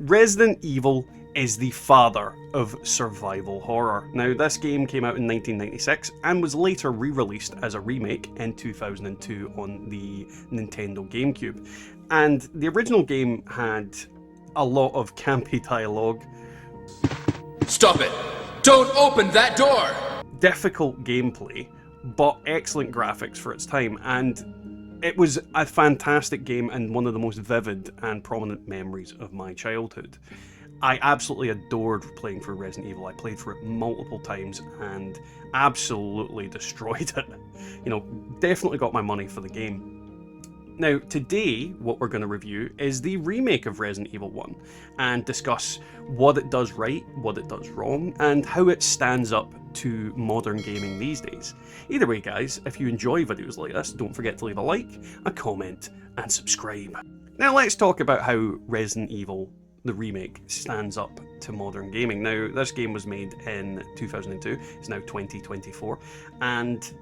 Resident Evil is the father of survival horror. Now, this game came out in 1996 and was later re-released as a remake in 2002 on the Nintendo GameCube. And the original game had a lot of campy dialogue. Stop it! Don't open that door! Difficult gameplay, but excellent graphics for its time, and it was a fantastic game and one of the most vivid and prominent memories of my childhood. I absolutely adored playing through Resident Evil. I played through it multiple times and absolutely destroyed it. You know, definitely got my money for the game. Now, today, what we're going to review is the remake of Resident Evil 1 and discuss what it does right, what it does wrong, and how it stands up to modern gaming these days. Either way, guys, if you enjoy videos like this, don't forget to leave a like, a comment, and subscribe. Now, let's talk about how Resident Evil, the remake, stands up to modern gaming. Now, this game was made in 2002, it's now 2024, and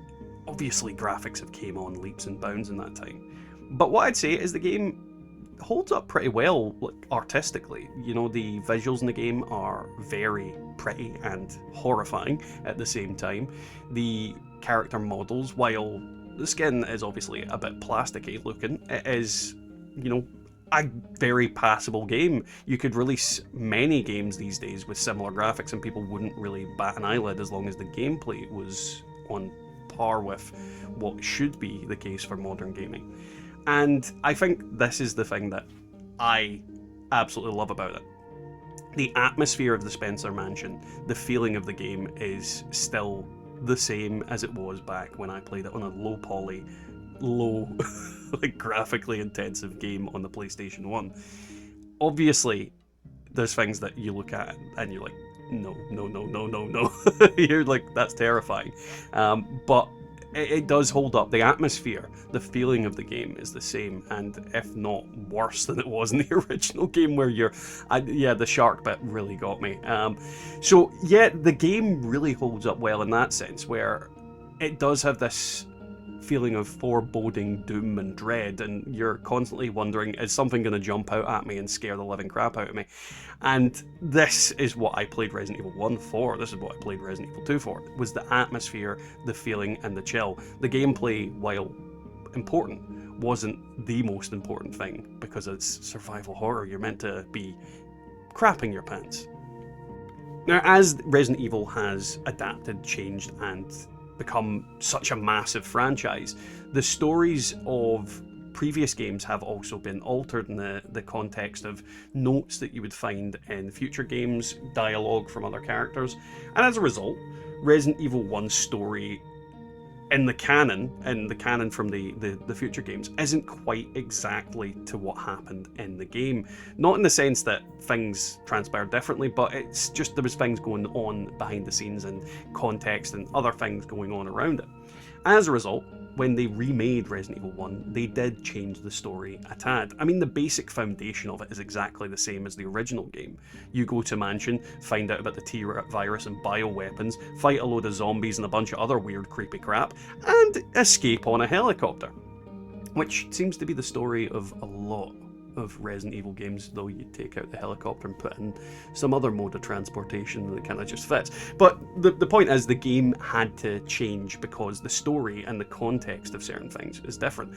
obviously graphics have came on leaps and bounds in that time. But what I'd say is the game holds up pretty well, like, artistically. You know, the visuals in the game are very pretty and horrifying at the same time. The character models, while the skin is obviously a bit plasticky looking, it is, you know, a very passable game. You could release many games these days with similar graphics and people wouldn't really bat an eyelid as long as the gameplay was on par with what should be the case for modern gaming. And I think this is the thing that I absolutely love about it. The atmosphere of the Spencer Mansion, the feeling of the game is still the same as it was back when I played it on a low poly, like graphically intensive game on the PlayStation 1. Obviously, there's things that you look at and you're like, no. You're like, that's terrifying. But it does hold up. The atmosphere, the feeling of the game is the same, and if not worse than it was in the original game, where the shark bit really got me. So yeah, the game really holds up well in that sense, where it does have this feeling of foreboding doom and dread, and you're constantly wondering, is something going to jump out at me and scare the living crap out of me? And this is what I played Resident Evil 1 for. This is what I played Resident Evil 2 for. Was the atmosphere, the feeling, and the chill. The gameplay, while important, wasn't the most important thing, because it's survival horror. You're meant to be crapping your pants. Now, as Resident Evil has adapted, changed, and become such a massive franchise, the stories of previous games have also been altered in the context of notes that you would find in future games, dialogue from other characters, and as a result, Resident Evil 1's story in the canon from the future games isn't quite exactly to what happened in the game. Not in the sense that things transpired differently, but it's just there was things going on behind the scenes and context and other things going on around it. As a result, when they remade Resident Evil 1, they did change the story a tad. I mean, the basic foundation of it is exactly the same as the original game. You go to Mansion, find out about the T-virus and bioweapons, fight a load of zombies and a bunch of other weird, creepy crap, and escape on a helicopter. Which seems to be the story of a lot of Resident Evil games, though you take out the helicopter and put in some other mode of transportation that kind of just fits. But the point is, the game had to change because the story and the context of certain things is different.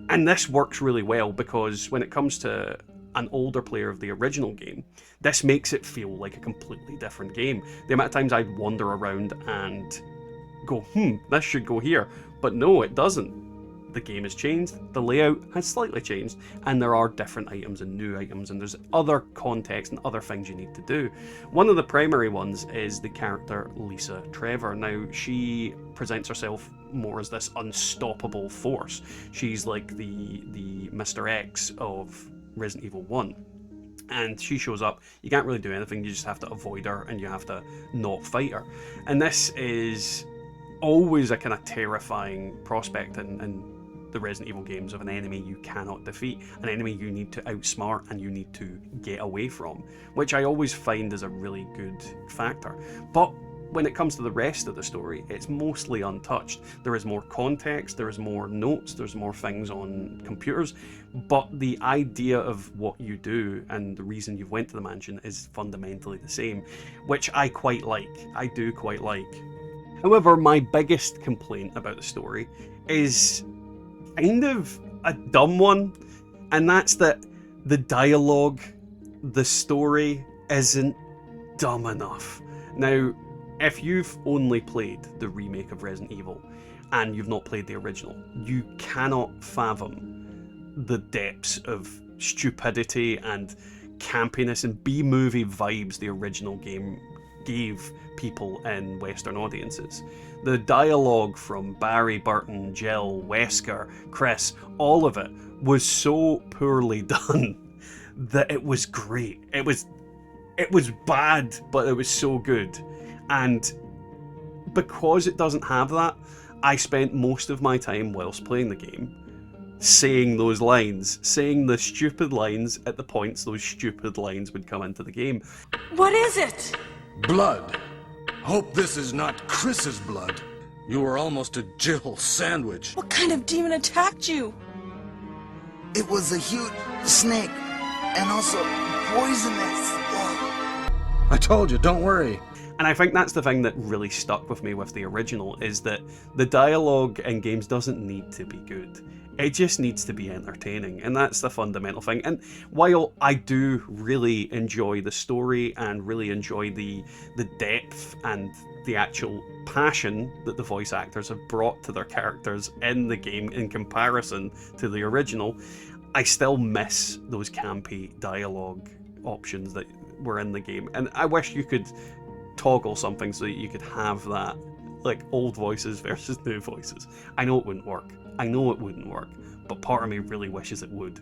And this works really well because when it comes to an older player of the original game, this makes it feel like a completely different game. The amount of times I'd wander around and go, this should go here, but no, it doesn't. The game has changed, the layout has slightly changed, and there are different items and new items, and there's other context and other things you need to do. One of the primary ones is the character Lisa Trevor. Now, she presents herself more as this unstoppable force. She's like the Mr. X of Resident Evil 1. And she shows up, you can't really do anything, you just have to avoid her and you have to not fight her. And this is always a kind of terrifying prospect and the Resident Evil games of an enemy you cannot defeat, an enemy you need to outsmart and you need to get away from, which I always find is a really good factor. But when it comes to the rest of the story, it's mostly untouched. There is more context, there is more notes, there's more things on computers, but the idea of what you do and the reason you went to the mansion is fundamentally the same, which I quite like. I do quite like. However, my biggest complaint about the story is kind of a dumb one, and that's that the dialogue, the story isn't dumb enough. Now, if you've only played the remake of Resident Evil and you've not played the original, you cannot fathom the depths of stupidity and campiness and B-movie vibes the original game gave people in Western audiences. The dialogue from Barry, Burton, Jill, Wesker, Chris, all of it was so poorly done that it was great. It was bad, but it was so good. And because it doesn't have that, I spent most of my time whilst playing the game saying those lines, saying the stupid lines at the points those stupid lines would come into the game. What is it? Blood. Hope this is not Chris's blood. You were almost a Jill sandwich. What kind of demon attacked you? It was a huge snake, and also poisonous. Ugh. I told you, don't worry. And I think that's the thing that really stuck with me with the original, is that the dialogue in games doesn't need to be good. It just needs to be entertaining, and that's the fundamental thing. And while I do really enjoy the story and really enjoy the depth and the actual passion that the voice actors have brought to their characters in the game in comparison to the original, I still miss those campy dialogue options that were in the game. And I wish you could toggle something so that you could have that, like old voices versus new voices. I know it wouldn't work. But part of me really wishes it would.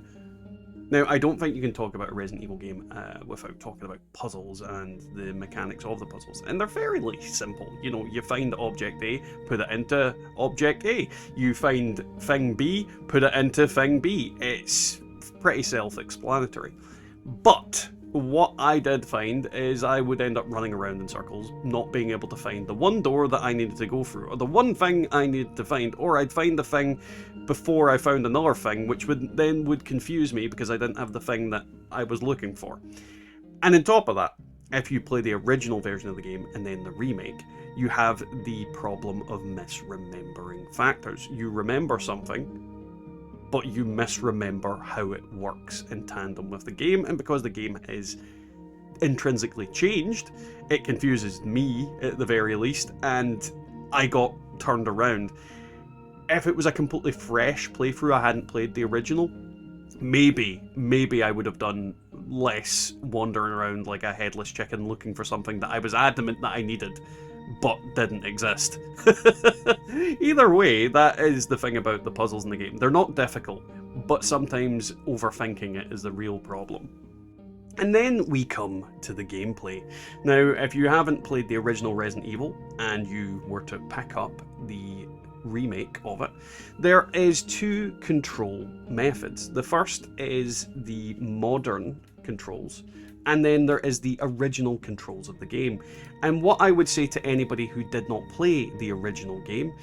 Now, I don't think you can talk about a Resident Evil game without talking about puzzles and the mechanics of the puzzles. And they're fairly simple. You know, you find object A, put it into object A. You find thing B, put it into thing B. It's pretty self-explanatory. But what I did find is I would end up running around in circles, not being able to find the one door that I needed to go through, or the one thing I needed to find, or I'd find the thing before I found another thing, which would confuse me because I didn't have the thing that I was looking for. And on top of that, if you play the original version of the game and then the remake, you have the problem of misremembering factors. You remember something, but you misremember how it works in tandem with the game, and because the game is intrinsically changed, it confuses me at the very least, and I got turned around. If it was a completely fresh playthrough, I hadn't played the original, maybe I would have done less wandering around like a headless chicken looking for something that I was adamant that I needed, but didn't exist. Either way, that is the thing about the puzzles in the game. They're not difficult, but sometimes overthinking it is the real problem. And then we come to the gameplay. Now, if you haven't played the original Resident Evil and you were to pick up the remake of it, there is two control methods. The first is the modern controls, and then there is the original controls of the game. And what I would say to anybody who did not play the original game,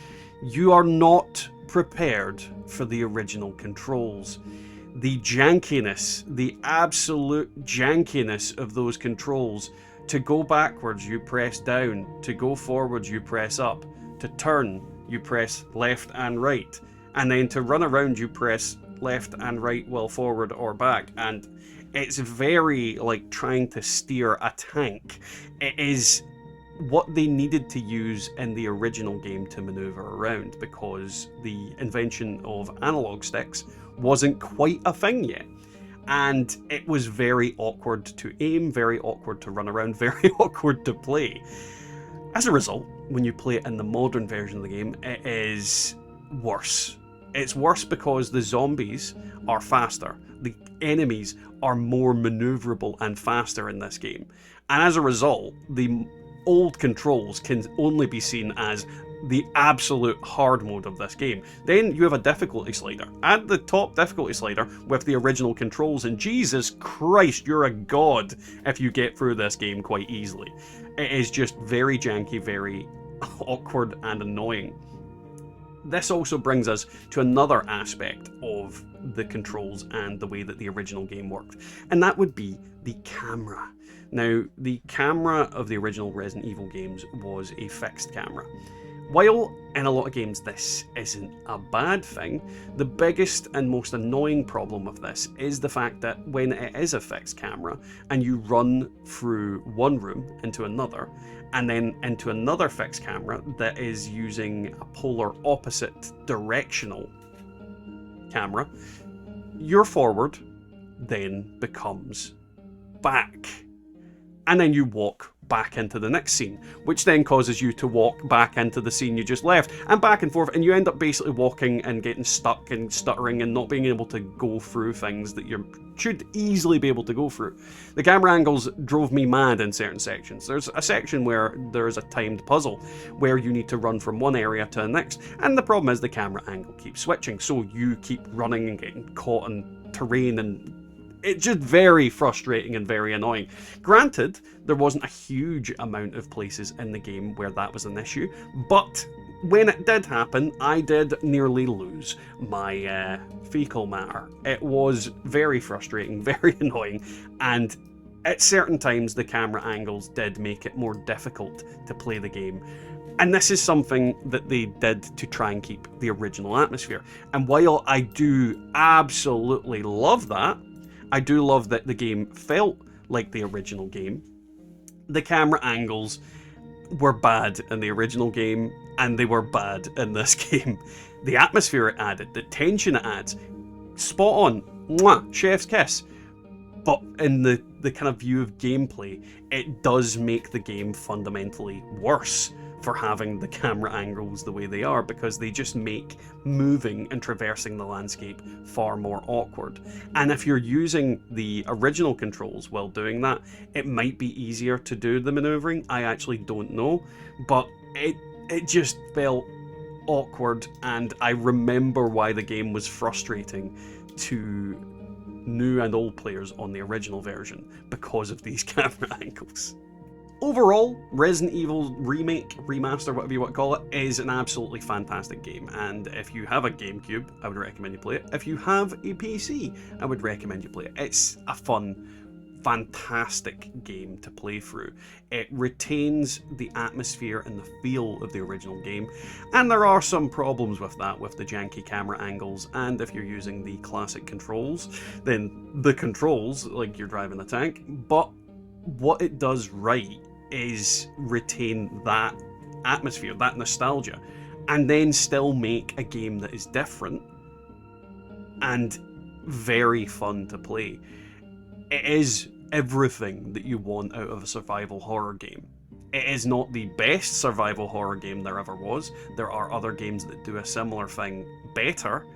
you are not prepared for the original controls. The jankiness, the absolute jankiness of those controls. To go backwards, you press down. To go forwards, you press up. To turn, you press left and right. And then to run around, you press left and right while forward or back. And it's very like trying to steer a tank. It is what they needed to use in the original game to maneuver around, because the invention of analog sticks wasn't quite a thing yet. And it was very awkward to aim, very awkward to run around, very awkward to play. As a result, when you play it in the modern version of the game, it is worse. It's worse because the zombies are faster. The enemies are more maneuverable and faster in this game. And as a result, the old controls can only be seen as the absolute hard mode of this game. Then you have a difficulty slider. Add the top difficulty slider with the original controls, and Jesus Christ, you're a god if you get through this game quite easily. It is just very janky, very awkward and annoying. This also brings us to another aspect of the controls and the way that the original game worked, and that would be the camera. Now, the camera of the original Resident Evil games was a fixed camera. While in a lot of games this isn't a bad thing, the biggest and most annoying problem with this is the fact that when it is a fixed camera and you run through one room into another and then into another fixed camera that is using a polar opposite directional camera, your forward then becomes back. And then you walk back into the next scene, which then causes you to walk back into the scene you just left, and back and forth, and you end up basically walking and getting stuck and stuttering and not being able to go through things that you should easily be able to go through. The camera angles drove me mad in certain sections. There's a section where there's a timed puzzle where you need to run from one area to the next, and the problem is the camera angle keeps switching, so you keep running and getting caught in terrain, and it's just very frustrating and very annoying. Granted, there wasn't a huge amount of places in the game where that was an issue, but when it did happen, I did nearly lose my fecal matter. It was very frustrating, very annoying, and at certain times the camera angles did make it more difficult to play the game. And this is something that they did to try and keep the original atmosphere. And while I do absolutely love that, I do love that the game felt like the original game. The camera angles were bad in the original game, and they were bad in this game. The atmosphere it added, the tension it adds, spot on, mwah, chef's kiss. But in the kind of view of gameplay, it does make the game fundamentally worse for having the camera angles the way they are, because they just make moving and traversing the landscape far more awkward. And if you're using the original controls while doing that, it might be easier to do the maneuvering. I actually don't know, but it just felt awkward, and I remember why the game was frustrating to new and old players on the original version because of these camera angles. Overall, Resident Evil Remake, Remaster, whatever you want to call it, is an absolutely fantastic game, and if you have a GameCube, I would recommend you play it. If you have a PC, I would recommend you play it. It's a fun, fantastic game to play through. It retains the atmosphere and the feel of the original game, and there are some problems with that, with the janky camera angles, and if you're using the classic controls, then the controls, like you're driving a tank, but what it does right is retain that atmosphere, that nostalgia, and then still make a game that is different and very fun to play. It is everything that you want out of a survival horror game. It is not the best survival horror game there ever was. There are other games that do a similar thing better,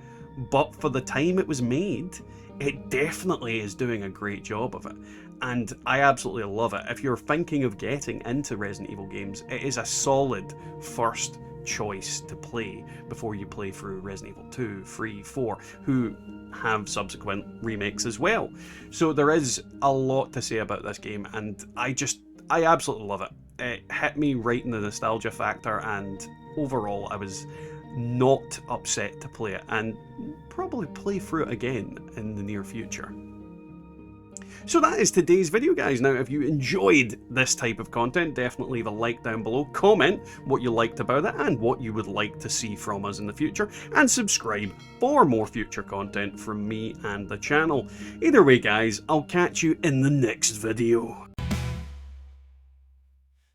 but for the time it was made, it definitely is doing a great job of it. And I absolutely love it. If you're thinking of getting into Resident Evil games, it is a solid first choice to play before you play through Resident Evil 2, 3, 4, who have subsequent remakes as well. So there is a lot to say about this game, and I absolutely love it. It hit me right in the nostalgia factor, and overall I was not upset to play it, and probably play through it again in the near future. So that is today's video, guys. Now, if you enjoyed this type of content, definitely leave a like down below, comment what you liked about it and what you would like to see from us in the future, and subscribe for more future content from me and the channel. Either way, guys, I'll catch you in the next video.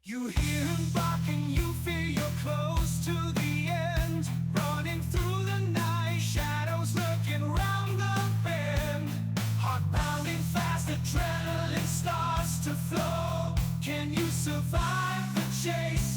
You hear him barking, you feel you're close to the end, running through the night, shadows lurking round the bend, heart pounding fast, adrenaline starts to flow. Can you survive the chase?